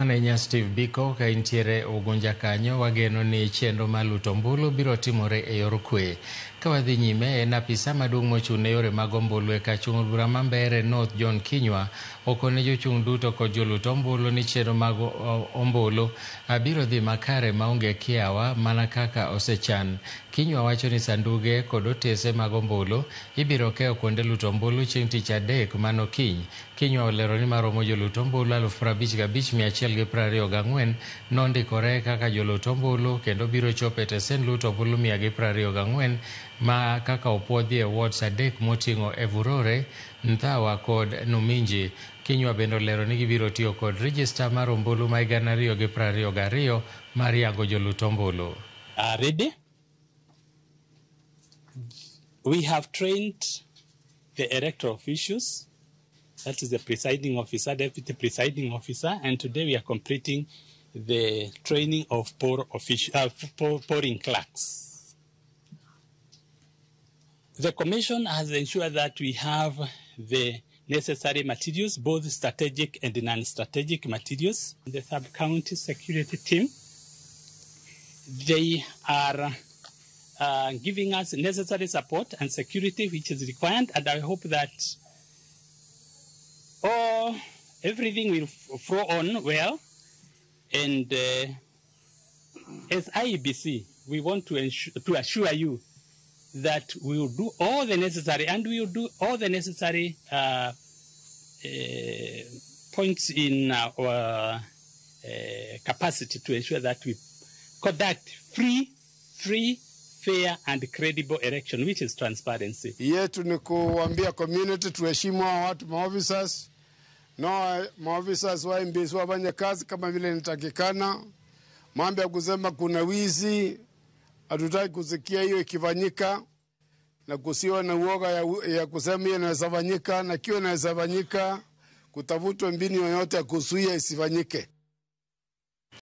Manenya Steve Biko ka intiere Ugunja kanyo wageno ni chenro mar luto ombulu biro timore e yor kwe. Ka wadhi nyime en apisa maduong' mochung' ne yore mag ombulu e kachung' bura ma Mbeere North John Kinyua okone jochung' duto kod jolut ombulu ni chenro mag ombulu biro dhi makare maonge kiawa mana kaka osechan. Kinyua wacho ni sanduge kod otese mag ombulu ibiro keyo kuonde luto ombulu chieng' tich adek mano kiny. Kinyua olero ni maromo jolut ombulu 55,124 nondikore kaka jolut ombulu kendo biro chopo e tesend luto ombulu 124 ma kaka opuodhi e wards adek moting'o Evurore, Nthawa kod Numinji. Kinyua bende olero ni gibiro tiyo kod register mar ombulu ma 2022 mar yango jolut ombulu. Ready? We have trained the electoral officials, that is the presiding officer, deputy presiding officer, and today we are completing the training of polling clerks. The Commission has ensured that we have the necessary materials, both strategic and non-strategic materials. The sub-county security team, they are giving us necessary support and security which is required, and I hope that everything will flow on well. And as IEBC, we want to assure you that we will do all the necessary, and we will do all the necessary points in our capacity to ensure that we conduct free, fair and credible election, which is transparency. Yetu ni kuambia community tuheshimu watu maofficers. Maofficers wa MBS wafanye kazi kama vile inatakikana. Mambo ya kusema kuna wizi hatutaki kusikia hiyo ikifanyika, na kusiwa na uoga ya kusema hiyo inaweza fanyika, na kiwa inaweza fanyika kutafutwa mbinu yoyote ya kuzuia isifanyike.